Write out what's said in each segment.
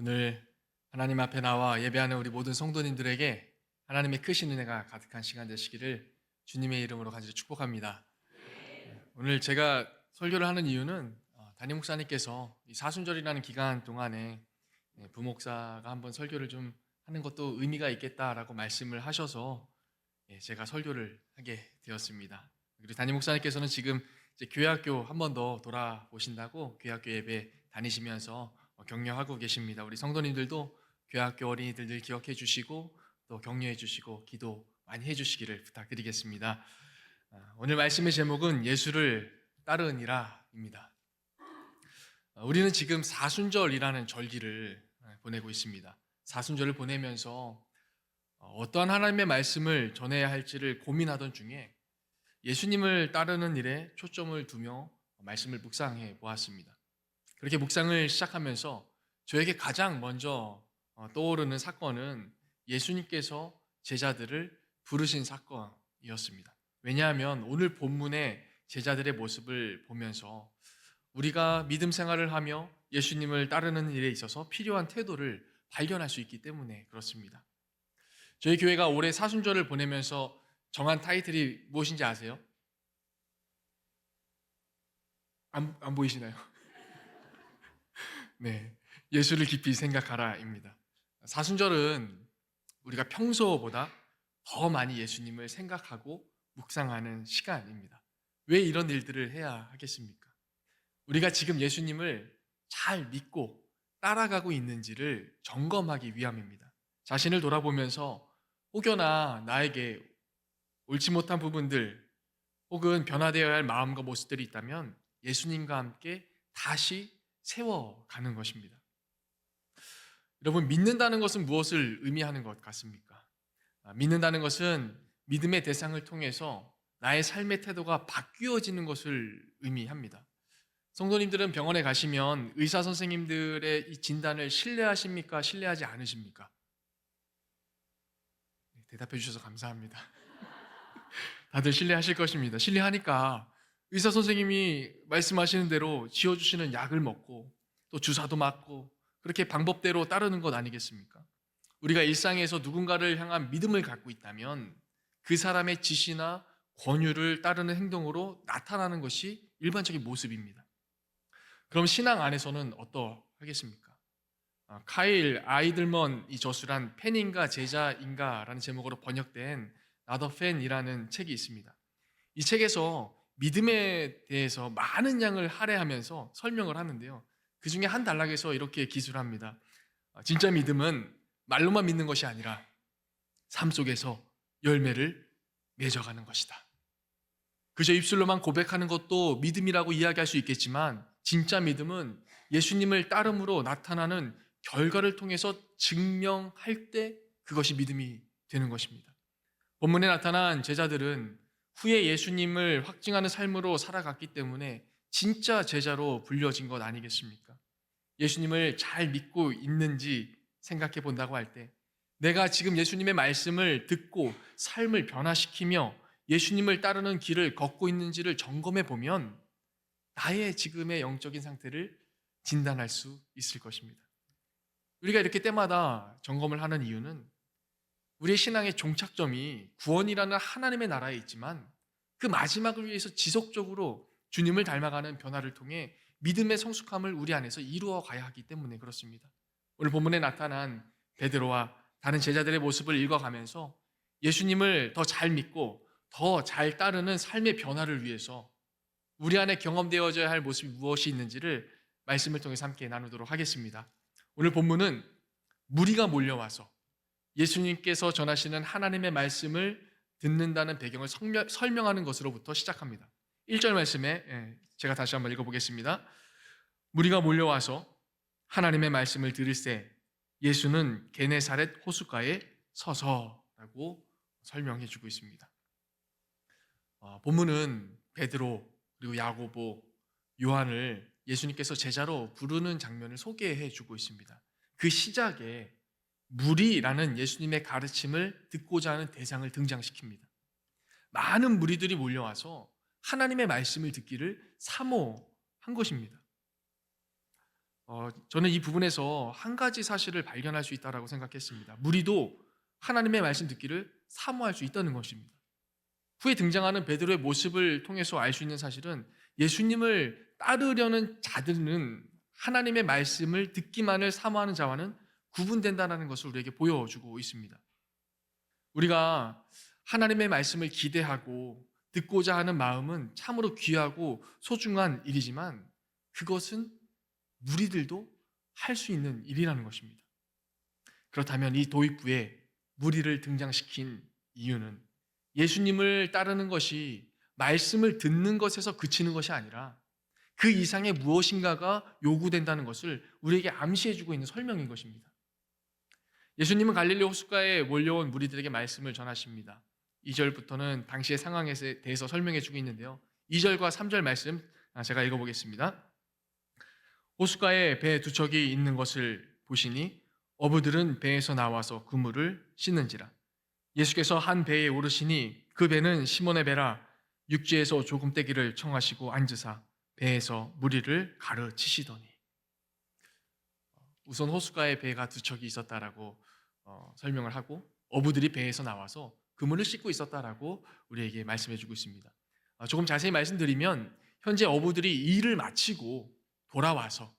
오늘 하나님 앞에 나와 예배하는 우리 모든 성도님들에게 하나님의 크신 은혜가 가득한 시간 되시기를 주님의 이름으로 간절히 축복합니다. 오늘 제가 설교를 하는 이유는 담임 목사님께서 이 사순절이라는 기간 동안에 부목사가 한번 설교를 좀 하는 것도 의미가 있겠다라고 말씀을 하셔서 제가 설교를 하게 되었습니다. 그리고 담임 목사님께서는 지금 이제 교회학교 한 번 더 돌아보신다고 교회학교 예배 다니시면서 격려하고 계십니다. 우리 성도님들도 교회학교 어린이들 늘 기억해 주시고 또 격려해 주시고 기도 많이 해 주시기를 부탁드리겠습니다. 오늘 말씀의 제목은 예수를 따르니라입니다. 우리는 지금 사순절이라는 절기를 보내고 있습니다. 사순절을 보내면서 어떠한 하나님의 말씀을 전해야 할지를 고민하던 중에 예수님을 따르는 일에 초점을 두며 말씀을 묵상해 보았습니다. 그렇게 묵상을 시작하면서 저에게 가장 먼저 떠오르는 사건은 예수님께서 제자들을 부르신 사건이었습니다. 왜냐하면 오늘 본문의 제자들의 모습을 보면서 우리가 믿음 생활을 하며 예수님을 따르는 일에 있어서 필요한 태도를 발견할 수 있기 때문에 그렇습니다. 저희 교회가 올해 사순절을 보내면서 정한 타이틀이 무엇인지 아세요? 안 보이시나요? 네, 예수를 깊이 생각하라입니다. 사순절은 우리가 평소보다 더 많이 예수님을 생각하고 묵상하는 시간입니다. 왜 이런 일들을 해야 하겠습니까? 우리가 지금 예수님을 잘 믿고 따라가고 있는지를 점검하기 위함입니다. 자신을 돌아보면서 혹여나 나에게 옳지 못한 부분들 혹은 변화되어야 할 마음과 모습들이 있다면 예수님과 함께 다시 세워가는 것입니다. 여러분, 믿는다는 것은 무엇을 의미하는 것 같습니까? 믿는다는 것은 믿음의 대상을 통해서 나의 삶의 태도가 바뀌어지는 것을 의미합니다. 성도님들은 병원에 가시면 의사 선생님들의 이 진단을 신뢰하십니까? 신뢰하지 않으십니까? 대답해 주셔서 감사합니다. 다들 신뢰하실 것입니다. 신뢰하니까 의사 선생님이 말씀하시는 대로 지어주시는 약을 먹고 또 주사도 맞고 그렇게 방법대로 따르는 것 아니겠습니까? 우리가 일상에서 누군가를 향한 믿음을 갖고 있다면 그 사람의 지시나 권유를 따르는 행동으로 나타나는 것이 일반적인 모습입니다. 그럼 신앙 안에서는 어떠하겠습니까? 카일 아이들먼 이 저술한 팬인가 제자인가라는 제목으로 번역된 Not a Fan이라는 책이 있습니다. 이 책에서 믿음에 대해서 많은 양을 할애하면서 설명을 하는데요. 그 중에 한 단락에서 이렇게 기술합니다. 진짜 믿음은 말로만 믿는 것이 아니라 삶 속에서 열매를 맺어가는 것이다. 그저 입술로만 고백하는 것도 믿음이라고 이야기할 수 있겠지만 진짜 믿음은 예수님을 따름으로 나타나는 결과를 통해서 증명할 때 그것이 믿음이 되는 것입니다. 본문에 나타난 제자들은 후에 예수님을 확증하는 삶으로 살아갔기 때문에 진짜 제자로 불려진 것 아니겠습니까? 예수님을 잘 믿고 있는지 생각해 본다고 할 때 내가 지금 예수님의 말씀을 듣고 삶을 변화시키며 예수님을 따르는 길을 걷고 있는지를 점검해 보면 나의 지금의 영적인 상태를 진단할 수 있을 것입니다. 우리가 이렇게 때마다 점검을 하는 이유는 우리의 신앙의 종착점이 구원이라는 하나님의 나라에 있지만 그 마지막을 위해서 지속적으로 주님을 닮아가는 변화를 통해 믿음의 성숙함을 우리 안에서 이루어 가야 하기 때문에 그렇습니다. 오늘 본문에 나타난 베드로와 다른 제자들의 모습을 읽어가면서 예수님을 더 잘 믿고 더 잘 따르는 삶의 변화를 위해서 우리 안에 경험되어져야 할 모습이 무엇이 있는지를 말씀을 통해서 함께 나누도록 하겠습니다. 오늘 본문은 무리가 몰려와서 예수님께서 전하시는 하나님의 말씀을 듣는다는 배경을 설명하는 것으로부터 시작합니다. 1절 말씀에 제가 다시 한번 읽어보겠습니다. 무리가 몰려와서 하나님의 말씀을 들을새 예수는 게네사렛 호숫가에 서서라고 설명해 주고 있습니다. 본문은 베드로 그리고 야고보, 요한을 예수님께서 제자로 부르는 장면을 소개해 주고 있습니다. 그 시작에 무리라는 예수님의 가르침을 듣고자 하는 대상을 등장시킵니다. 많은 무리들이 몰려와서 하나님의 말씀을 듣기를 사모한 것입니다. 저는 이 부분에서 한 가지 사실을 발견할 수 있다고 생각했습니다. 무리도 하나님의 말씀 듣기를 사모할 수 있다는 것입니다. 후에 등장하는 베드로의 모습을 통해서 알 수 있는 사실은 예수님을 따르려는 자들은 하나님의 말씀을 듣기만을 사모하는 자와는 구분된다는 것을 우리에게 보여주고 있습니다. 우리가 하나님의 말씀을 기대하고 듣고자 하는 마음은 참으로 귀하고 소중한 일이지만 그것은 무리들도 할 수 있는 일이라는 것입니다. 그렇다면 이 도입부에 무리를 등장시킨 이유는 예수님을 따르는 것이 말씀을 듣는 것에서 그치는 것이 아니라 그 이상의 무엇인가가 요구된다는 것을 우리에게 암시해주고 있는 설명인 것입니다. 예수님은 갈릴리 호숫가에 몰려온 무리들에게 말씀을 전하십니다. 2절부터는 당시의 상황에 대해서 설명해주고 있는데요. 2절과 3절 말씀 제가 읽어보겠습니다. 호숫가에 배 두 척이 있는 것을 보시니 어부들은 배에서 나와서 그물을 씻는지라. 예수께서 한 배에 오르시니 그 배는 시몬의 배라. 육지에서 조금 떼기를 청하시고 앉으사 배에서 무리를 가르치시더니. 우선 호숫가에 배가 두 척이 있었다라고 설명을 하고 어부들이 배에서 나와서 그물을 씻고 있었다라고 우리에게 말씀해주고 있습니다. 조금 자세히 말씀드리면 현재 어부들이 일을 마치고 돌아와서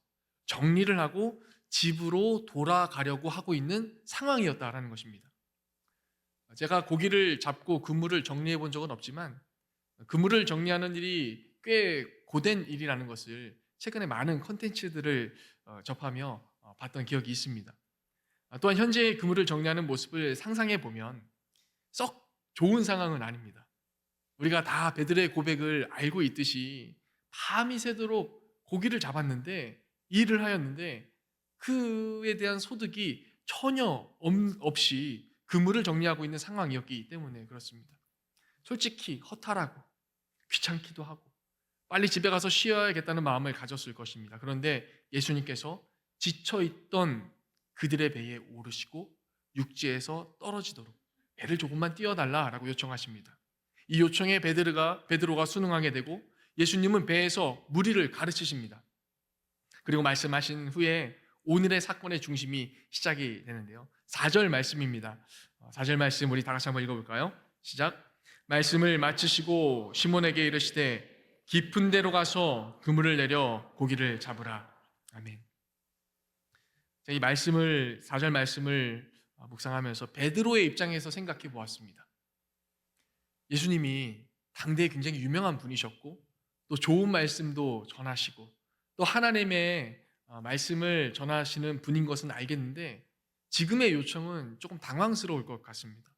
정리를 하고 집으로 돌아가려고 하고 있는 상황이었다라는 것입니다. 제가 고기를 잡고 그물을 정리해 본 적은 없지만 그물을 정리하는 일이 꽤 고된 일이라는 것을 최근에 많은 컨텐츠들을 접하며 봤던 기억이 있습니다. 또한 현재의 그물을 정리하는 모습을 상상해 보면 썩 좋은 상황은 아닙니다. 우리가 다 베드로의 고백을 알고 있듯이 밤이 새도록 고기를 잡았는데 일을 하였는데 그에 대한 소득이 전혀 없이 그물을 정리하고 있는 상황이었기 때문에 그렇습니다. 솔직히 허탈하고 귀찮기도 하고 빨리 집에 가서 쉬어야겠다는 마음을 가졌을 것입니다. 그런데 예수님께서 지쳐있던 그들의 배에 오르시고 육지에서 떨어지도록 배를 조금만 띄워달라라고 요청하십니다. 이 요청에 베드로가 순응하게 되고 예수님은 배에서 무리를 가르치십니다. 그리고 말씀하신 후에 오늘의 사건의 중심이 시작이 되는데요. 4절 말씀입니다. 4절 말씀 우리 다 같이 한번 읽어볼까요? 시작. 말씀을 마치시고 시몬에게 이르시되 깊은 데로 가서 그물을 내려 고기를 잡으라. 아멘. 이 말씀을 4절 말씀을 묵상하면서 베드로의 입장에서 생각해 보았습니다. 예수님이 당대에 굉장히 유명한 분이셨고 또 좋은 말씀도 전하시고 또 하나님의 말씀을 전하시는 분인 것은 알겠는데 지금의 요청은 조금 당황스러울 것 같습니다.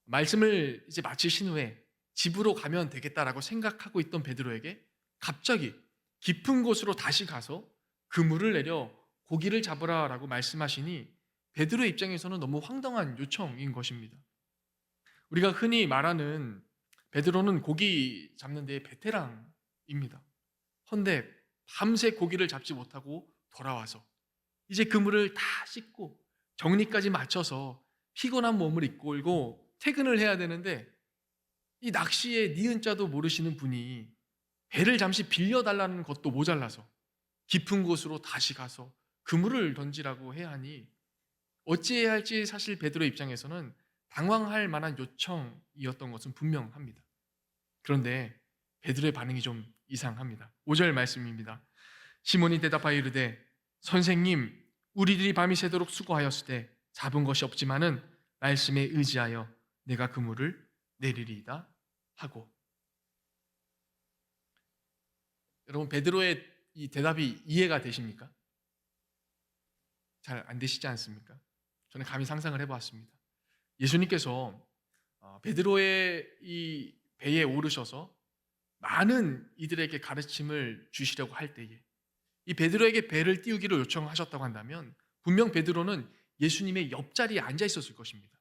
말씀을 이제 마치신 후에 집으로 가면 되겠다라고 생각하고 있던 베드로에게 갑자기 깊은 곳으로 다시 가서 그물을 내려 고기를 잡으라라고 말씀하시니 베드로의 입장에서는 너무 황당한 요청인 것입니다. 우리가 흔히 말하는 베드로는 고기 잡는 데 베테랑입니다. 헌데 밤새 고기를 잡지 못하고 돌아와서 이제 그물을 다 씻고 정리까지 마쳐서 피곤한 몸을 이끌고 퇴근을 해야 되는데 이 낚시의 니은자도 모르시는 분이 배를 잠시 빌려달라는 것도 모자라서 깊은 곳으로 다시 가서 그물을 던지라고 해야 하니 어찌해야 할지 사실 베드로 입장에서는 당황할 만한 요청이었던 것은 분명합니다. 그런데 베드로의 반응이 좀 이상합니다. 5절 말씀입니다. 시몬이 대답하여 이르되 선생님 우리들이 밤이 새도록 수고하였으되 잡은 것이 없지만은 말씀에 의지하여 내가 그물을 내리리이다 하고. 여러분 베드로의 이 대답이 이해가 되십니까? 잘 안 되시지 않습니까? 저는 감히 상상을 해보았습니다. 예수님께서 베드로의 이 배에 오르셔서 많은 이들에게 가르침을 주시려고 할 때에 이 베드로에게 배를 띄우기를 요청하셨다고 한다면 분명 베드로는 예수님의 옆자리에 앉아 있었을 것입니다.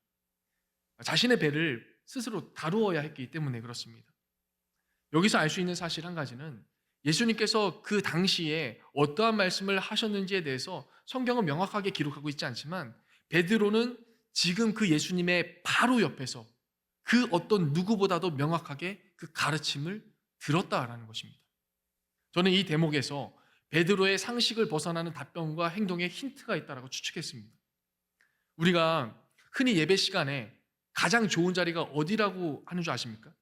자신의 배를 스스로 다루어야 했기 때문에 그렇습니다. 여기서 알 수 있는 사실 한 가지는 예수님께서 그 당시에 어떠한 말씀을 하셨는지에 대해서 성경은 명확하게 기록하고 있지 않지만 베드로는 지금 그 예수님의 바로 옆에서 그 어떤 누구보다도 명확하게 그 가르침을 들었다라는 것입니다. 저는 이 대목에서 베드로의 상식을 벗어나는 답변과 행동에 힌트가 있다라고 추측했습니다. 우리가 흔히 예배 시간에 가장 좋은 자리가 어디라고 하는 줄 아십니까?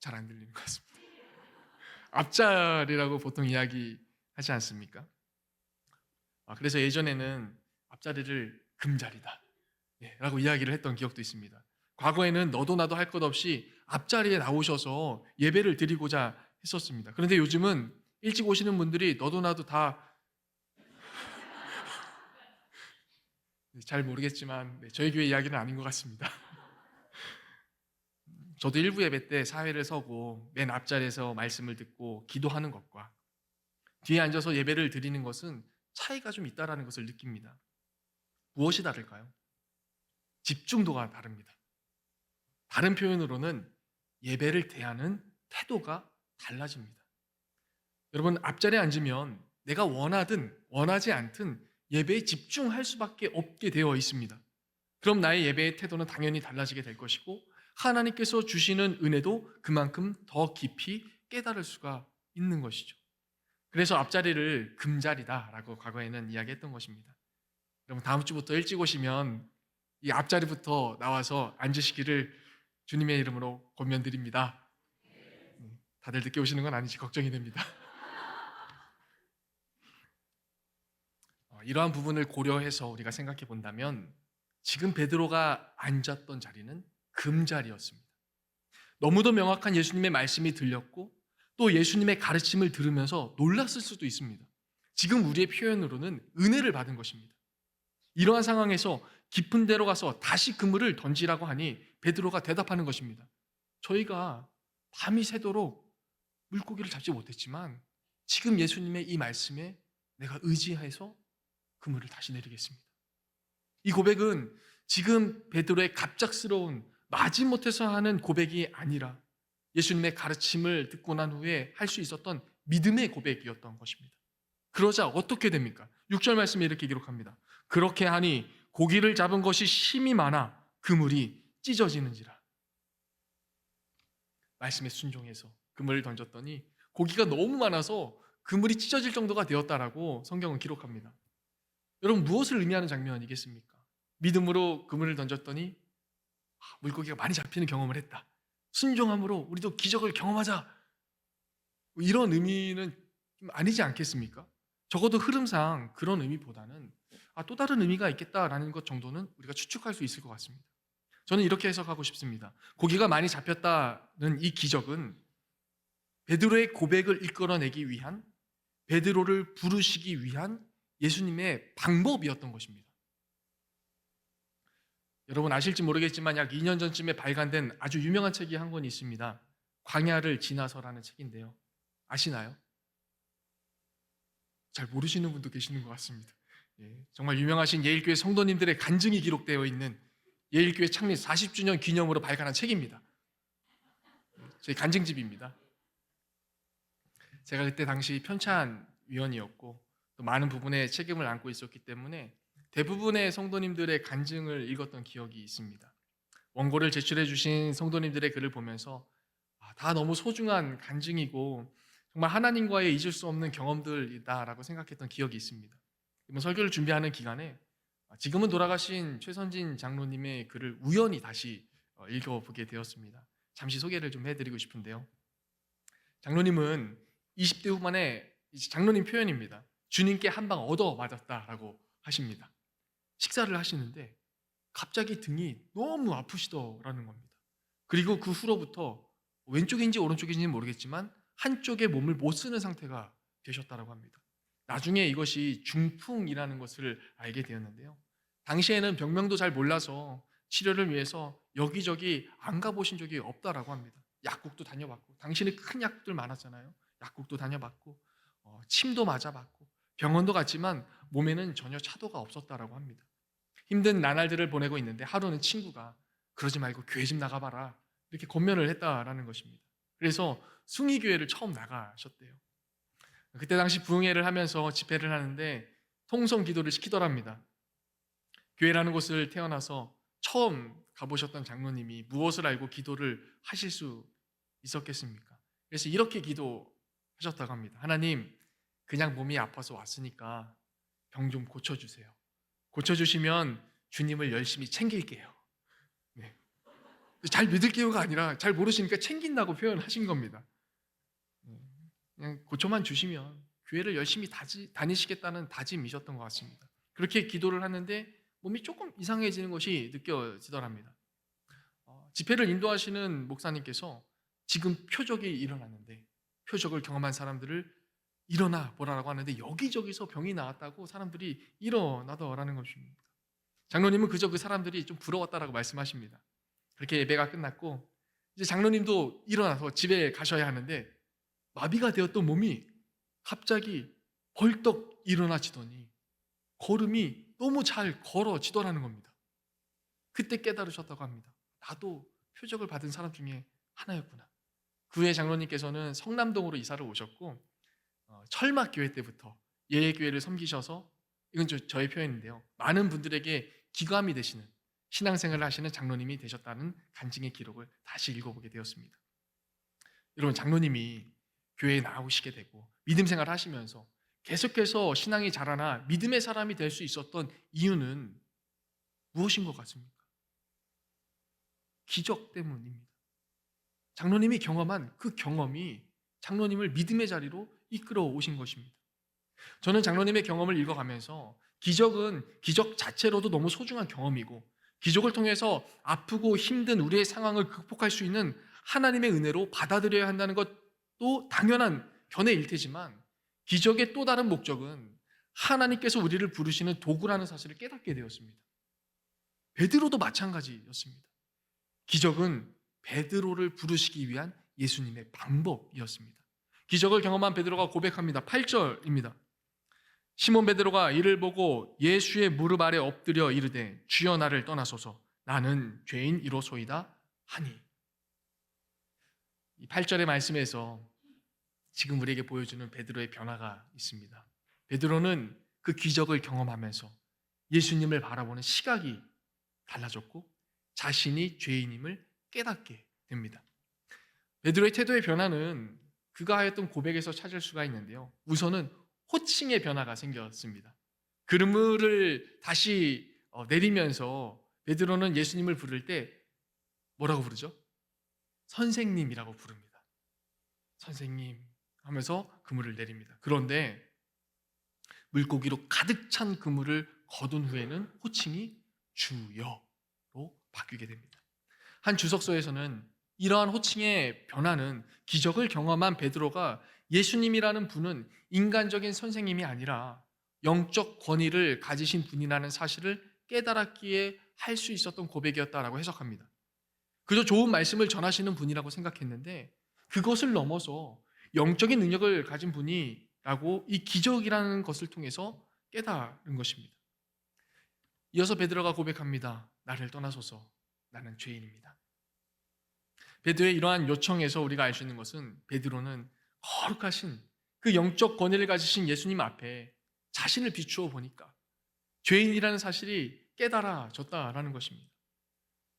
잘 안 들리는 것 같습니다. 앞자리라고 보통 이야기하지 않습니까? 그래서 예전에는 앞자리를 금자리다 라고 이야기를 했던 기억도 있습니다. 과거에는 너도 나도 할 것 없이 앞자리에 나오셔서 예배를 드리고자 했었습니다. 그런데 요즘은 일찍 오시는 분들이 너도 나도 다 잘 모르겠지만 저희 교회 이야기는 아닌 것 같습니다. 저도 일부 예배 때 사회를 서고 맨 앞자리에서 말씀을 듣고 기도하는 것과 뒤에 앉아서 예배를 드리는 것은 차이가 좀 있다는 것을 느낍니다. 무엇이 다를까요? 집중도가 다릅니다. 다른 표현으로는 예배를 대하는 태도가 달라집니다. 여러분, 앞자리에 앉으면 내가 원하든 원하지 않든 예배에 집중할 수밖에 없게 되어 있습니다. 그럼 나의 예배의 태도는 당연히 달라지게 될 것이고 하나님께서 주시는 은혜도 그만큼 더 깊이 깨달을 수가 있는 것이죠. 그래서 앞자리를 금자리다라고 과거에는 이야기했던 것입니다. 여러분, 다음 주부터 일찍 오시면 이 앞자리부터 나와서 앉으시기를 주님의 이름으로 권면드립니다. 다들 늦게 오시는 건 아닌지 걱정이 됩니다. 이러한 부분을 고려해서 우리가 생각해 본다면 지금 베드로가 앉았던 자리는 금자리였습니다. 너무도 명확한 예수님의 말씀이 들렸고 또 예수님의 가르침을 들으면서 놀랐을 수도 있습니다. 지금 우리의 표현으로는 은혜를 받은 것입니다. 이러한 상황에서 깊은 데로 가서 다시 그물을 던지라고 하니 베드로가 대답하는 것입니다. 저희가 밤이 새도록 물고기를 잡지 못했지만 지금 예수님의 이 말씀에 내가 의지해서 그물을 다시 내리겠습니다. 이 고백은 지금 베드로의 갑작스러운 마지못해서 하는 고백이 아니라 예수님의 가르침을 듣고 난 후에 할 수 있었던 믿음의 고백이었던 것입니다. 그러자 어떻게 됩니까? 6절 말씀에 이렇게 기록합니다. 그렇게 하니 고기를 잡은 것이 심이 많아 그물이 찢어지는지라. 말씀에 순종해서 그물을 던졌더니 고기가 너무 많아서 그물이 찢어질 정도가 되었다라고 성경은 기록합니다. 여러분, 무엇을 의미하는 장면이겠습니까? 믿음으로 그물을 던졌더니 물고기가 많이 잡히는 경험을 했다. 순종함으로 우리도 기적을 경험하자. 이런 의미는 좀 아니지 않겠습니까? 적어도 흐름상 그런 의미보다는 또 다른 의미가 있겠다라는 것 정도는 우리가 추측할 수 있을 것 같습니다. 저는 이렇게 해석하고 싶습니다. 고기가 많이 잡혔다는 이 기적은 베드로의 고백을 이끌어내기 위한, 베드로를 부르시기 위한 예수님의 방법이었던 것입니다. 여러분 아실지 모르겠지만 약 2년 전쯤에 발간된 아주 유명한 책이 한 권 있습니다. 광야를 지나서라는 책인데요. 아시나요? 잘 모르시는 분도 계시는 것 같습니다. 정말 유명하신 예일교회 성도님들의 간증이 기록되어 있는 예일교회 창립 40주년 기념으로 발간한 책입니다. 저희 간증집입니다. 제가 그때 당시 편찬위원이었고 또 많은 부분에 책임을 안고 있었기 때문에 대부분의 성도님들의 간증을 읽었던 기억이 있습니다. 원고를 제출해 주신 성도님들의 글을 보면서 다 너무 소중한 간증이고 정말 하나님과의 잊을 수 없는 경험들이다라고 생각했던 기억이 있습니다. 이번 설교를 준비하는 기간에 지금은 돌아가신 최선진 장로님의 글을 우연히 다시 읽어보게 되었습니다. 잠시 소개를 좀 해드리고 싶은데요. 장로님은 20대 후반에 장로님 표현입니다. 주님께 한 방 얻어 맞았다라고 하십니다. 식사를 하시는데 갑자기 등이 너무 아프시더라는 겁니다. 그리고 그 후로부터 왼쪽인지 오른쪽인지는 모르겠지만 한쪽에 몸을 못 쓰는 상태가 되셨다고 합니다. 나중에 이것이 중풍이라는 것을 알게 되었는데요. 당시에는 병명도 잘 몰라서 치료를 위해서 여기저기 안 가보신 적이 없다라고 합니다. 약국도 다녀봤고, 당신은 큰 약국들 많았잖아요. 약국도 다녀봤고, 침도 맞아봤고, 병원도 갔지만 몸에는 전혀 차도가 없었다라고 합니다. 힘든 나날들을 보내고 있는데 하루는 친구가 그러지 말고 교회 좀 나가봐라 이렇게 권면을 했다라는 것입니다. 그래서 숭의교회를 처음 나가셨대요. 그때 당시 부흥회를 하면서 집회를 하는데 통성 기도를 시키더랍니다. 교회라는 곳을 태어나서 처음 가보셨던 장로님이 무엇을 알고 기도를 하실 수 있었겠습니까? 그래서 이렇게 기도하셨다고 하셨다고 합니다. 하나님, 그냥 몸이 아파서 왔으니까 병 좀 고쳐주세요. 고쳐주시면 주님을 열심히 챙길게요. 네. 잘 믿을게요가 아니라 잘 모르시니까 챙긴다고 표현하신 겁니다. 그냥 고쳐만 주시면 교회를 열심히 다니시겠다는 다짐이셨던 것 같습니다. 그렇게 기도를 하는데 몸이 조금 이상해지는 것이 느껴지더랍니다. 집회를 인도하시는 목사님께서 지금 표적이 일어났는데, 표적을 경험한 사람들을 일어나 보라라고 하는데 여기저기서 병이 나왔다고 사람들이 일어나더라는 것입니다. 장로님은 그저 그 사람들이 좀 부러웠다라고 말씀하십니다. 그렇게 예배가 끝났고 이제 장로님도 일어나서 집에 가셔야 하는데 마비가 되었던 몸이 갑자기 벌떡 일어나지더니 걸음이 너무 잘 걸어지더라는 겁니다. 그때 깨달으셨다고 합니다. 나도 표적을 받은 사람 중에 하나였구나. 그 후에 장로님께서는 성남동으로 이사를 오셨고 철막교회 때부터 예배교회를 섬기셔서, 이건 저의 표현인데요, 많은 분들에게 기감이 되시는 신앙생활을 하시는 장로님이 되셨다는 간증의 기록을 다시 읽어보게 되었습니다. 여러분, 장로님이 교회에 나오시게 되고 믿음 생활을 하시면서 계속해서 신앙이 자라나 믿음의 사람이 될 수 있었던 이유는 무엇인 것 같습니까? 기적 때문입니다. 장로님이 경험한 그 경험이 장로님을 믿음의 자리로 이끌어 오신 것입니다. 저는 장로님의 경험을 읽어가면서 기적은 기적 자체로도 너무 소중한 경험이고, 기적을 통해서 아프고 힘든 우리의 상황을 극복할 수 있는 하나님의 은혜로 받아들여야 한다는 것도 당연한 견해일 테지만, 기적의 또 다른 목적은 하나님께서 우리를 부르시는 도구라는 사실을 깨닫게 되었습니다. 베드로도 마찬가지였습니다. 기적은 베드로를 부르시기 위한 예수님의 방법이었습니다. 기적을 경험한 베드로가 고백합니다. 8절입니다. 시몬 베드로가 이를 보고 예수의 무릎 아래 엎드려 이르되 주여 나를 떠나소서 나는 죄인이로소이다 하니. 이 8절의 말씀에서 지금 우리에게 보여주는 베드로의 변화가 있습니다. 베드로는 그 기적을 경험하면서 예수님을 바라보는 시각이 달라졌고 자신이 죄인임을 깨닫게 됩니다. 베드로의 태도의 변화는 그가 하였던 고백에서 찾을 수가 있는데요, 우선은 호칭의 변화가 생겼습니다. 그물을 다시 내리면서 베드로는 예수님을 부를 때 뭐라고 부르죠? 선생님이라고 부릅니다. 선생님 하면서 그물을 내립니다. 그런데 물고기로 가득 찬 그물을 거둔 후에는 호칭이 주여로 바뀌게 됩니다. 한 주석서에서는 이러한 호칭의 변화는 기적을 경험한 베드로가 예수님이라는 분은 인간적인 선생님이 아니라 영적 권위를 가지신 분이라는 사실을 깨달았기에 할 수 있었던 고백이었다라고 해석합니다. 그저 좋은 말씀을 전하시는 분이라고 생각했는데 그것을 넘어서 영적인 능력을 가진 분이라고 이 기적이라는 것을 통해서 깨달은 것입니다. 이어서 베드로가 고백합니다. 나를 떠나소서 나는 죄인입니다. 베드로의 이러한 요청에서 우리가 알 수 있는 것은 베드로는 거룩하신 그 영적 권위를 가지신 예수님 앞에 자신을 비추어 보니까 죄인이라는 사실이 깨달아졌다라는 것입니다.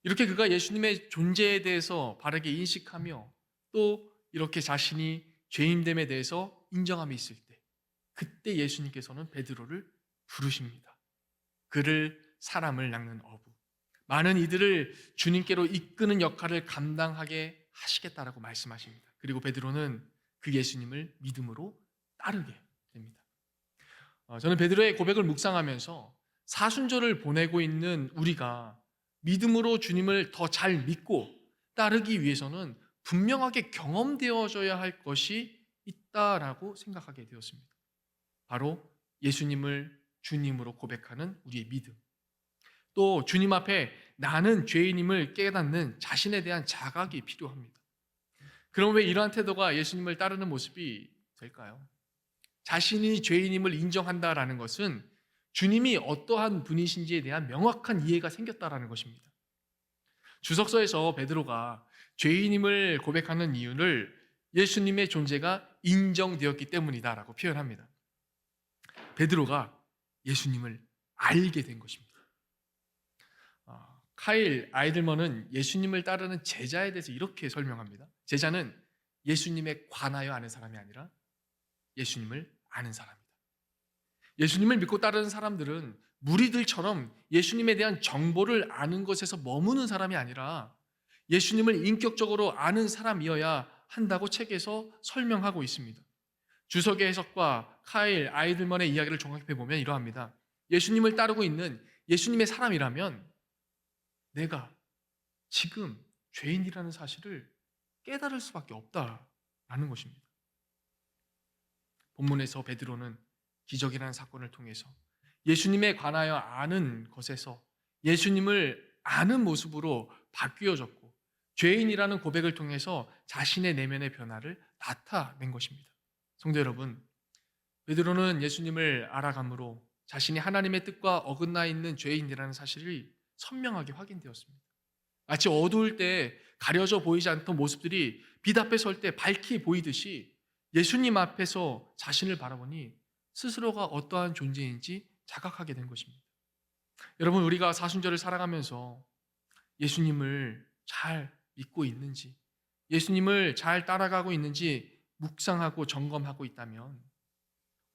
이렇게 그가 예수님의 존재에 대해서 바르게 인식하며 또 이렇게 자신이 죄인됨에 대해서 인정함이 있을 때, 그때 예수님께서는 베드로를 부르십니다. 그를 사람을 낚는 어부, 많은 이들을 주님께로 이끄는 역할을 감당하게 하시겠다라고 말씀하십니다. 그리고 베드로는 그 예수님을 믿음으로 따르게 됩니다. 저는 베드로의 고백을 묵상하면서 사순절을 보내고 있는 우리가 믿음으로 주님을 더 잘 믿고 따르기 위해서는 분명하게 경험되어져야 할 것이 있다라고 생각하게 되었습니다. 바로 예수님을 주님으로 고백하는 우리의 믿음, 또 주님 앞에 나는 죄인임을 깨닫는 자신에 대한 자각이 필요합니다. 그럼 왜 이러한 태도가 예수님을 따르는 모습이 될까요? 자신이 죄인임을 인정한다라는 것은 주님이 어떠한 분이신지에 대한 명확한 이해가 생겼다라는 것입니다. 주석서에서 베드로가 죄인임을 고백하는 이유를 예수님의 존재가 인정되었기 때문이다라고 표현합니다. 베드로가 예수님을 알게 된 것입니다. 카일 아이들먼은 예수님을 따르는 제자에 대해서 이렇게 설명합니다. 제자는 예수님에 관하여 아는 사람이 아니라 예수님을 아는 사람이다. 예수님을 믿고 따르는 사람들은 무리들처럼 예수님에 대한 정보를 아는 것에서 머무는 사람이 아니라 예수님을 인격적으로 아는 사람이어야 한다고 책에서 설명하고 있습니다. 주석의 해석과 카일 아이들만의 이야기를 종합해 보면 이러합니다. 예수님을 따르고 있는 예수님의 사람이라면 내가 지금 죄인이라는 사실을 깨달을 수밖에 없다라는 것입니다. 본문에서 베드로는 기적이라는 사건을 통해서 예수님에 관하여 아는 것에서 예수님을 아는 모습으로 바뀌어졌고 죄인이라는 고백을 통해서 자신의 내면의 변화를 나타낸 것입니다. 성도 여러분, 베드로는 예수님을 알아감으로 자신이 하나님의 뜻과 어긋나 있는 죄인이라는 사실이 선명하게 확인되었습니다. 마치 어두울 때 가려져 보이지 않던 모습들이 빛 앞에 설 때 밝히 보이듯이 예수님 앞에서 자신을 바라보니 스스로가 어떠한 존재인지 자각하게 된 것입니다. 여러분, 우리가 사순절을 살아가면서 예수님을 잘 믿고 있는지, 예수님을 잘 따라가고 있는지 묵상하고 점검하고 있다면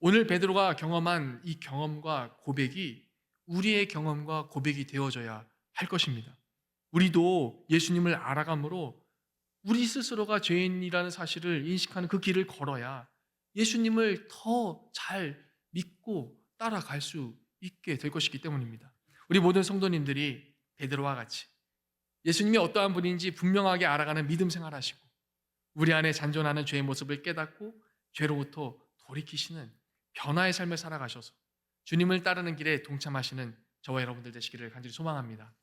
오늘 베드로가 경험한 이 경험과 고백이 우리의 경험과 고백이 되어져야 할 것입니다. 우리도 예수님을 알아감으로 우리 스스로가 죄인이라는 사실을 인식하는 그 길을 걸어야 예수님을 더 잘 믿고 따라갈 수 있게 될 것이기 때문입니다. 우리 모든 성도님들이 베드로와 같이 예수님이 어떠한 분인지 분명하게 알아가는 믿음 생활하시고 우리 안에 잔존하는 죄의 모습을 깨닫고 죄로부터 돌이키시는 변화의 삶을 살아가셔서 주님을 따르는 길에 동참하시는 저와 여러분들 되시기를 간절히 소망합니다.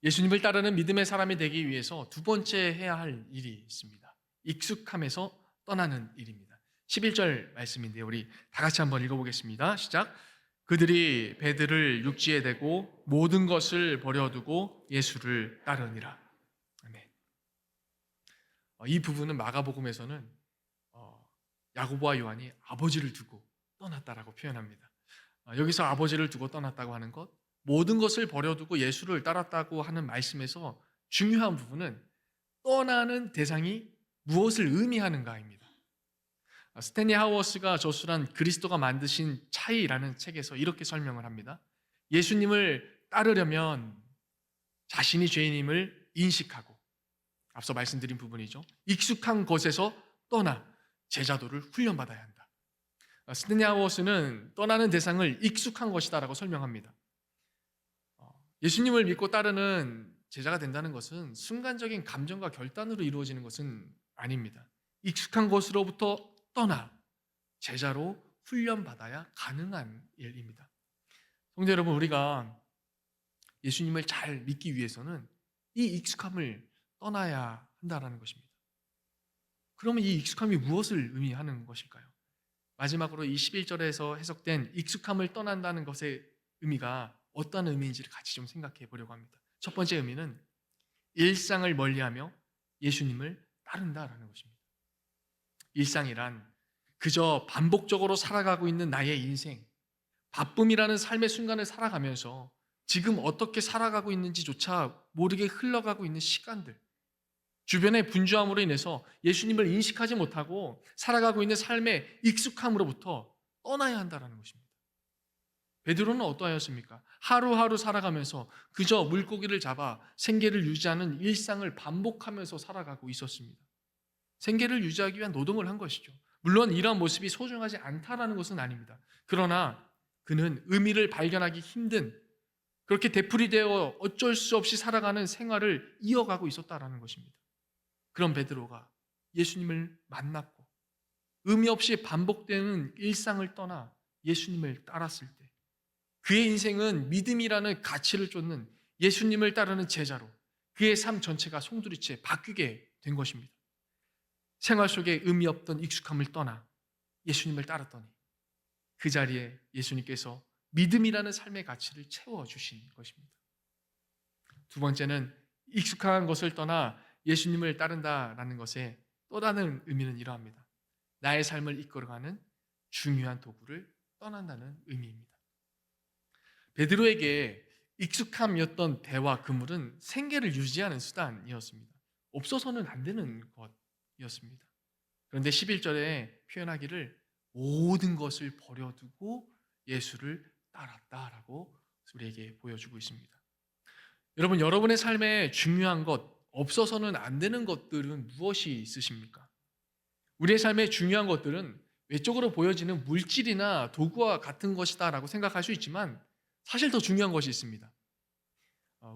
예수님을 따르는 믿음의 사람이 되기 위해서 두 번째 해야 할 일이 있습니다. 익숙함에서 떠나는 일입니다. 11절 말씀인데요. 우리 다 같이 한번 읽어보겠습니다. 시작. 그들이 배들을 육지에 대고 모든 것을 버려두고 예수를 따르니라. 아멘. 이 부분은 마가복음에서는 야고보와 요한이 아버지를 두고 떠났다라고 표현합니다. 여기서 아버지를 두고 떠났다고 하는 것, 모든 것을 버려두고 예수를 따랐다고 하는 말씀에서 중요한 부분은 떠나는 대상이 무엇을 의미하는가입니다. 스탠리 하워스가 저술한 그리스도가 만드신 차이라는 책에서 이렇게 설명을 합니다. 예수님을 따르려면 자신이 죄인임을 인식하고 앞서 말씀드린 부분이죠. 익숙한 것에서 떠나 제자도를 훈련받아야 한다. 스탠리 하워스는 떠나는 대상을 익숙한 것이다라고 설명합니다. 예수님을 믿고 따르는 제자가 된다는 것은 순간적인 감정과 결단으로 이루어지는 것은 아닙니다. 익숙한 것으로부터 떠나 제자로 훈련받아야 가능한 일입니다. 성도 여러분, 우리가 예수님을 잘 믿기 위해서는 이 익숙함을 떠나야 한다는 것입니다. 그러면 이 익숙함이 무엇을 의미하는 것일까요? 마지막으로 이 11절에서 해석된 익숙함을 떠난다는 것의 의미가 어떤 의미인지를 같이 좀 생각해 보려고 합니다. 첫 번째 의미는 일상을 멀리하며 예수님을 따른다라는 것입니다. 일상이란 그저 반복적으로 살아가고 있는 나의 인생, 바쁨이라는 삶의 순간을 살아가면서 지금 어떻게 살아가고 있는지조차 모르게 흘러가고 있는 시간들, 주변의 분주함으로 인해서 예수님을 인식하지 못하고 살아가고 있는 삶의 익숙함으로부터 떠나야 한다는 것입니다. 베드로는 어떠하였습니까? 하루하루 살아가면서 그저 물고기를 잡아 생계를 유지하는 일상을 반복하면서 살아가고 있었습니다. 생계를 유지하기 위한 노동을 한 것이죠. 물론 이러한 모습이 소중하지 않다라는 것은 아닙니다. 그러나 그는 의미를 발견하기 힘든 그렇게 되풀이되어 어쩔 수 없이 살아가는 생활을 이어가고 있었다라는 것입니다. 그런 베드로가 예수님을 만났고 의미 없이 반복되는 일상을 떠나 예수님을 따랐을 때 그의 인생은 믿음이라는 가치를 쫓는 예수님을 따르는 제자로 그의 삶 전체가 송두리째 바뀌게 된 것입니다. 생활 속에 의미 없던 익숙함을 떠나 예수님을 따랐더니 그 자리에 예수님께서 믿음이라는 삶의 가치를 채워주신 것입니다. 두 번째는 익숙한 것을 떠나 예수님을 따른다라는 것의 또 다른 의미는 이러합니다. 나의 삶을 이끌어가는 중요한 도구를 떠난다는 의미입니다. 베드로에게 익숙함이었던 배와 그물은 생계를 유지하는 수단이었습니다. 없어서는 안 되는 것이었습니다. 그런데 11절에 표현하기를 모든 것을 버려두고 예수를 따랐다라고 우리에게 보여주고 있습니다. 여러분, 여러분의 삶에 중요한 것, 없어서는 안 되는 것들은 무엇이 있으십니까? 우리의 삶에 중요한 것들은 외적으로 보여지는 물질이나 도구와 같은 것이다라고 생각할 수 있지만 사실 더 중요한 것이 있습니다.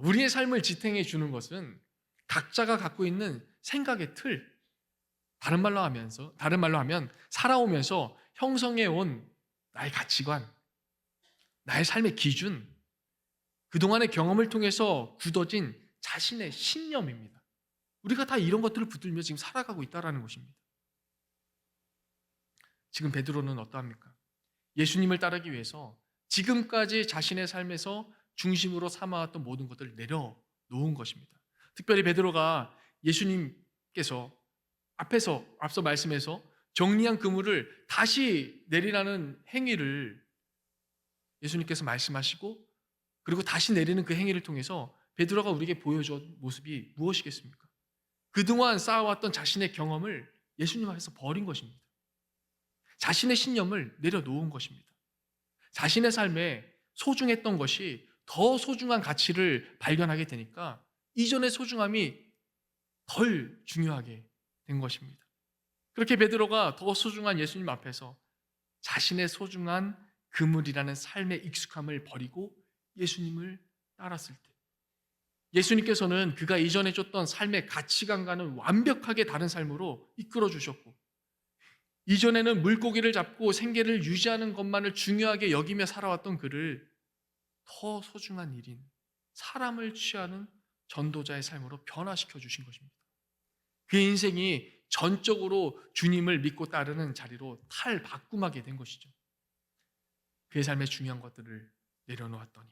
우리의 삶을 지탱해 주는 것은 각자가 갖고 있는 생각의 틀, 다른 말로 하면 살아오면서 형성해 온 나의 가치관, 나의 삶의 기준, 그동안의 경험을 통해서 굳어진 자신의 신념입니다. 우리가 다 이런 것들을 붙들며 지금 살아가고 있다는 것입니다. 지금 베드로는 어떠합니까? 예수님을 따르기 위해서 지금까지 자신의 삶에서 중심으로 삼아왔던 모든 것들을 내려놓은 것입니다. 특별히 베드로가 예수님께서 앞서 말씀해서 정리한 그물을 다시 내리라는 행위를 예수님께서 말씀하시고 그리고 다시 내리는 그 행위를 통해서 베드로가 우리에게 보여준 모습이 무엇이겠습니까? 그동안 쌓아왔던 자신의 경험을 예수님 앞에서 버린 것입니다. 자신의 신념을 내려놓은 것입니다. 자신의 삶에 소중했던 것이 더 소중한 가치를 발견하게 되니까 이전의 소중함이 덜 중요하게 된 것입니다. 그렇게 베드로가 더 소중한 예수님 앞에서 자신의 소중한 그물이라는 삶의 익숙함을 버리고 예수님을 따랐을 때 예수님께서는 그가 이전에 줬던 삶의 가치관과는 완벽하게 다른 삶으로 이끌어 주셨고 이전에는 물고기를 잡고 생계를 유지하는 것만을 중요하게 여기며 살아왔던 그를 더 소중한 일인 사람을 취하는 전도자의 삶으로 변화시켜 주신 것입니다. 그 인생이 전적으로 주님을 믿고 따르는 자리로 탈바꿈하게 된 것이죠. 그의 삶의 중요한 것들을 내려놓았더니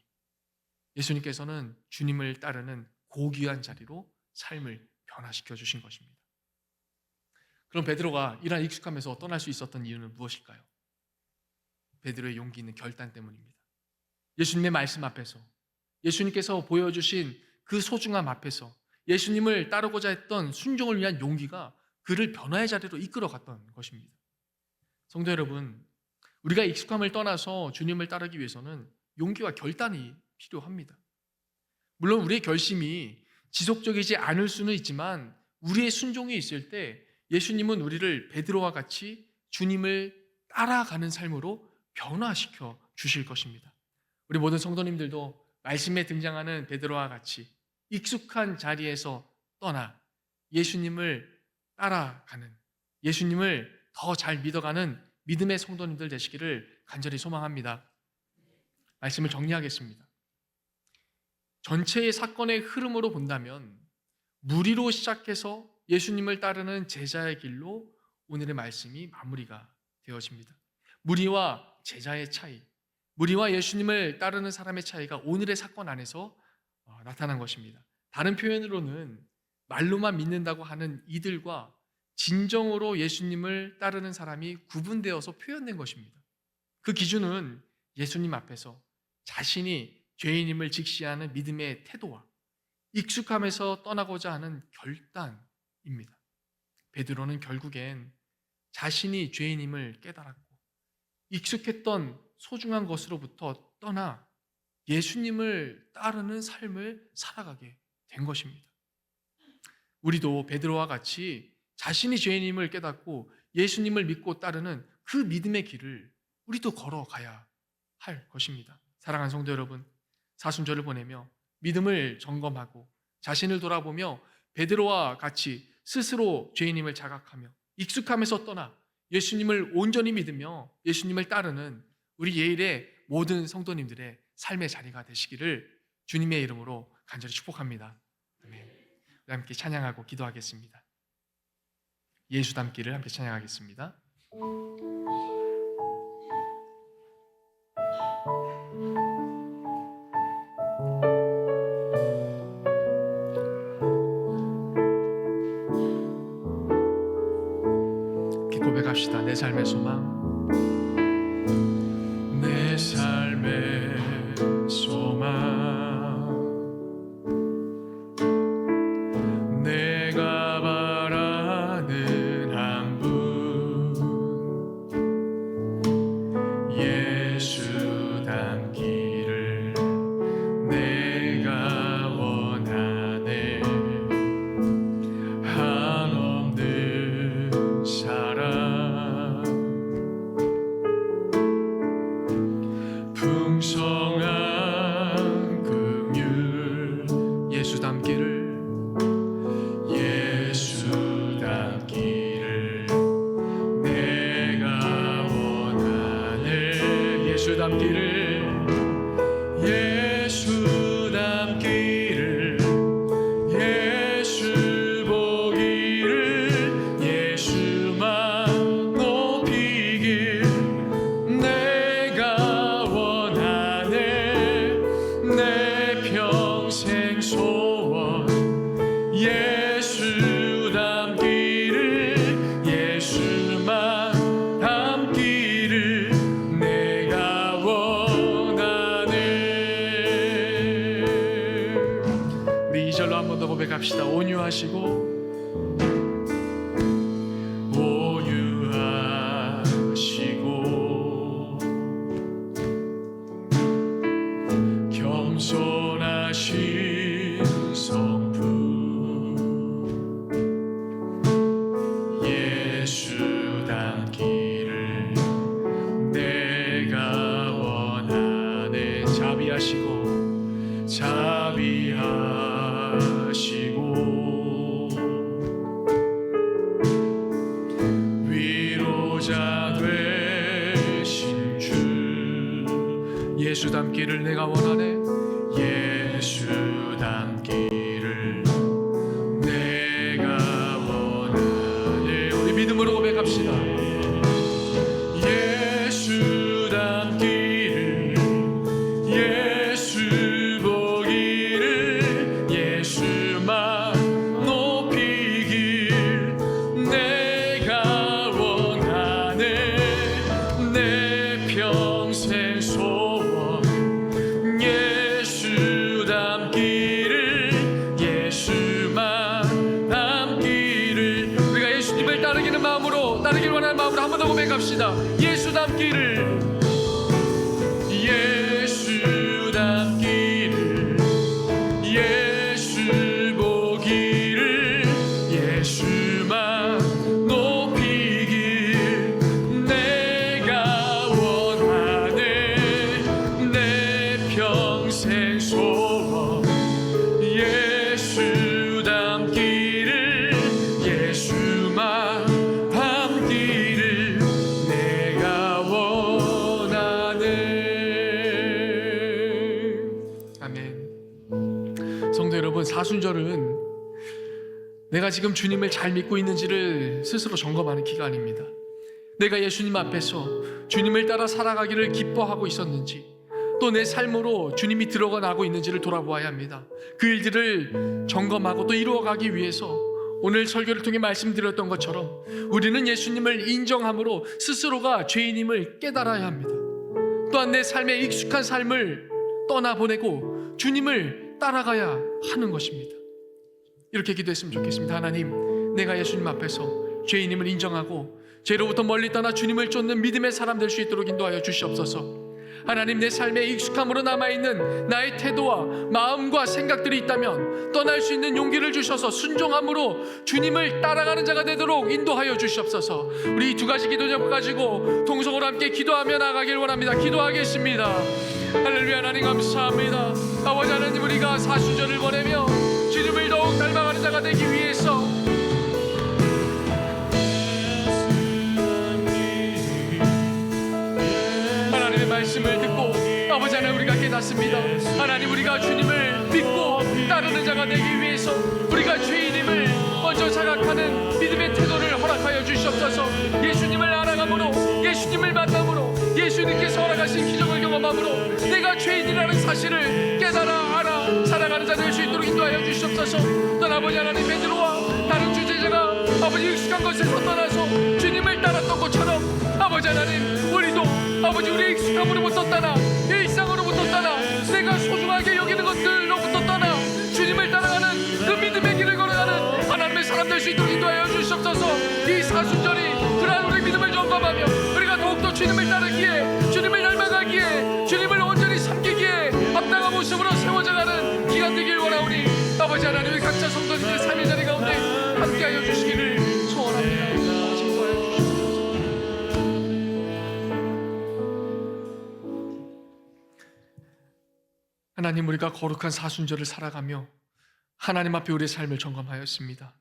예수님께서는 주님을 따르는 고귀한 자리로 삶을 변화시켜 주신 것입니다. 그럼 베드로가 이러한 익숙함에서 떠날 수 있었던 이유는 무엇일까요? 베드로의 용기 있는 결단 때문입니다. 예수님의 말씀 앞에서 예수님께서 보여주신 그 소중함 앞에서 예수님을 따르고자 했던 순종을 위한 용기가 그를 변화의 자리로 이끌어갔던 것입니다. 성도 여러분, 우리가 익숙함을 떠나서 주님을 따르기 위해서는 용기와 결단이 필요합니다. 물론 우리의 결심이 지속적이지 않을 수는 있지만 우리의 순종이 있을 때 예수님은 우리를 베드로와 같이 주님을 따라가는 삶으로 변화시켜 주실 것입니다. 우리 모든 성도님들도 말씀에 등장하는 베드로와 같이 익숙한 자리에서 떠나 예수님을 따라가는, 예수님을 더 잘 믿어가는 믿음의 성도님들 되시기를 간절히 소망합니다. 말씀을 정리하겠습니다. 전체의 사건의 흐름으로 본다면 무리로 시작해서 예수님을 따르는 제자의 길로 오늘의 말씀이 마무리가 되어집니다. 무리와 제자의 차이, 무리와 예수님을 따르는 사람의 차이가 오늘의 사건 안에서 나타난 것입니다. 다른 표현으로는 말로만 믿는다고 하는 이들과 진정으로 예수님을 따르는 사람이 구분되어서 표현된 것입니다. 그 기준은 예수님 앞에서 자신이 죄인임을 직시하는 믿음의 태도와 익숙함에서 떠나고자 하는 결단입니다. 베드로는 결국엔 자신이 죄인임을 깨달았고 익숙했던 소중한 것으로부터 떠나 예수님을 따르는 삶을 살아가게 된 것입니다. 우리도 베드로와 같이 자신이 죄인임을 깨닫고 예수님을 믿고 따르는 그 믿음의 길을 우리도 걸어가야 할 것입니다. 사랑하는 성도 여러분, 사순절을 보내며 믿음을 점검하고 자신을 돌아보며 베드로와 같이 스스로 죄인임을 자각하며 익숙함에서 떠나 예수님을 온전히 믿으며 예수님을 따르는 우리 예일의 모든 성도님들의 삶의 자리가 되시기를 주님의 이름으로 간절히 축복합니다. 아멘. 우리 함께 찬양하고 기도하겠습니다. 예수 닮기를 함께 찬양하겠습니다. 이렇게 고백합시다. 내 삶의 소망, 내 삶의 소망, 내가 바라는 한 분, 예수 닮기를 예수 닮기를 예수 보기를 예수만 높이길 내가 원하네 내 평생 소원 예수 닮기를 예수만 닮기를 내가 원하네. 우리 2절로 한 번 더 고백합시다. 온유하시고 겸손하신 성품 예수 닮기를 내가 원하네. 자비하시고 위로자 되신 주 예수 닮기를 내가 원하네. 예수 닮기를 내가 원하네. 우리 믿음으로 고백합시다. 예수 닮기를 예수 보기를 예수만 높이길 내가 원하네 내 평생 소원 예수 닮기를 예수만 닮기를. 우리가 예수님을 따르기는 마음으로 따르길 원하는 마음으로 한 번 더 고백합시다. 예수 닮기를 예수 닮기를 예수 보기를 예수만 높이길 내가 원하네 내 평생 소원 예수 닮기를 예수만 닮기를 내가 원하네. 아멘. 성도 여러분, 사순절은 내가 지금 주님을 잘 믿고 있는지를 스스로 점검하는 기간입니다. 내가 예수님 앞에서 주님을 따라 살아가기를 기뻐하고 있었는지, 또 내 삶으로 주님이 들어가고 있는지를 돌아보아야 합니다. 그 일들을 점검하고 또 이루어가기 위해서 오늘 설교를 통해 말씀드렸던 것처럼 우리는 예수님을 인정함으로 스스로가 죄인임을 깨달아야 합니다. 또한 내 삶에 익숙한 삶을 떠나보내고 주님을 따라가야 하는 것입니다. 이렇게 기도했으면 좋겠습니다. 하나님, 내가 예수님 앞에서 죄인임을 인정하고 죄로부터 멀리 떠나 주님을 쫓는 믿음의 사람 될 수 있도록 인도하여 주시옵소서. 하나님, 내 삶에 익숙함으로 남아있는 나의 태도와 마음과 생각들이 있다면 떠날 수 있는 용기를 주셔서 순종함으로 주님을 따라가는 자가 되도록 인도하여 주시옵소서. 우리 이 두 가지 기도 제목 가지고 동성으로 함께 기도하며 나가길 원합니다. 기도하겠습니다. 할렐루야. 하나님 감사합니다. 아버지 하나님, 우리가 사순절을 보내며 주님을 더욱 닮아가는 자가 되기 위해서 하나님의 말씀을 듣고 아버지 하나님, 우리가 깨닫습니다. 하나님, 우리가 주님을 믿고 따르는 자가 되기 위해서 우리가 죄인임을 먼저 자각하는 믿음의 태도를 허락하여 주시옵소서. 예수님을 알아감으로, 예수님을 만남으로, 예수님께서 허락하신 기적을 경험함으로 내가 죄인이라는 사실을 깨달아 알아 살아가는 자 될 수 있도록 인도하여 주시옵소서. 또 아버지 하나님, 베드로와 다른 주제자가 아버지 익숙한 것에서 떠나서 주님을 따랐던 것처럼 아버지 하나님, 우리도 아버지 우리의 익숙함으로부터 떠나 일상으로부터 떠나 내가 소중하게 여기는 것들로부터 떠나 주님을 따라가는 그 믿음의 길을 걸어가는 하나님의 사람 될 수 있도록 인도하여 주시옵소서. 이 사순절이 그러한 우리 믿음을 점검하며 우리가 더욱더 주님을 따르기에, 주님을 닮아가기에, 주님을 온전히 섬기기에 합당한 모습으로 세워져가는 기간 되길 원하오니 아버지 하나님, 각자 성도님의 삶의 자리 가운데 함께하여 주시기를 소원합니다. 하나님, 우리가 거룩한 사순절을 살아가며 하나님 앞에 우리의 삶을 점검하였습니다.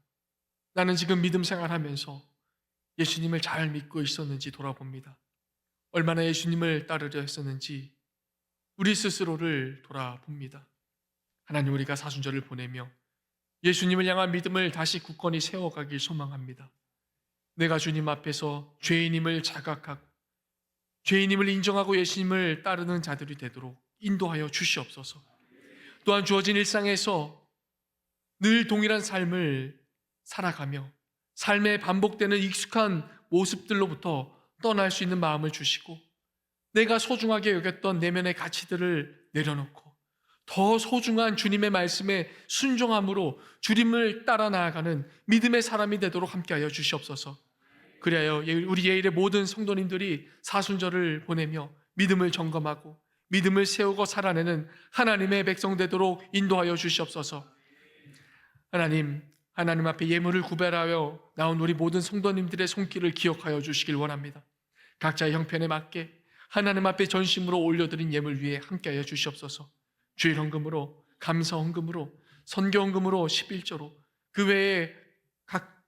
나는 지금 믿음 생활하면서 예수님을 잘 믿고 있었는지 돌아봅니다. 얼마나 예수님을 따르려 했었는지 우리 스스로를 돌아봅니다. 하나님, 우리가 사순절을 보내며 예수님을 향한 믿음을 다시 굳건히 세워가길 소망합니다. 내가 주님 앞에서 죄인임을 자각하고 죄인임을 인정하고 예수님을 따르는 자들이 되도록 인도하여 주시옵소서. 또한 주어진 일상에서 늘 동일한 삶을 살아가며 삶에 반복되는 익숙한 모습들로부터 떠날 수 있는 마음을 주시고, 내가 소중하게 여겼던 내면의 가치들을 내려놓고 더 소중한 주님의 말씀에 순종함으로 주님을 따라 나아가는 믿음의 사람이 되도록 함께하여 주시옵소서. 그리하여 우리 예일의 모든 성도님들이 사순절을 보내며 믿음을 점검하고 믿음을 세우고 살아내는 하나님의 백성 되도록 인도하여 주시옵소서. 하나님 앞에 예물을 구별하여 나온 우리 모든 성도님들의 손길을 기억하여 주시길 원합니다. 각자의 형편에 맞게 하나님 앞에 전심으로 올려드린 예물 위에 함께하여 주시옵소서. 주일 헌금으로, 감사 헌금으로, 선교 헌금으로, 11조로, 그 외에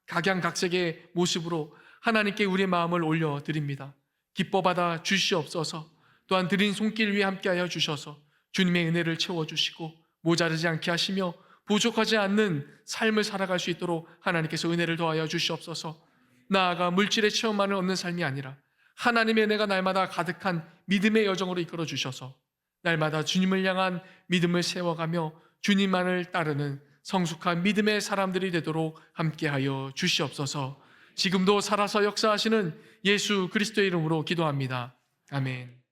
각양각색의 모습으로 하나님께 우리의 마음을 올려드립니다. 기뻐 받아 주시옵소서. 또한 드린 손길 위에 함께하여 주셔서 주님의 은혜를 채워주시고 모자르지 않게 하시며 부족하지 않는 삶을 살아갈 수 있도록 하나님께서 은혜를 더하여 주시옵소서. 나아가 물질의 체험만을 얻는 삶이 아니라 하나님의 은혜가 날마다 가득한 믿음의 여정으로 이끌어 주셔서 날마다 주님을 향한 믿음을 세워가며 주님만을 따르는 성숙한 믿음의 사람들이 되도록 함께하여 주시옵소서. 지금도 살아서 역사하시는 예수 그리스도의 이름으로 기도합니다. 아멘.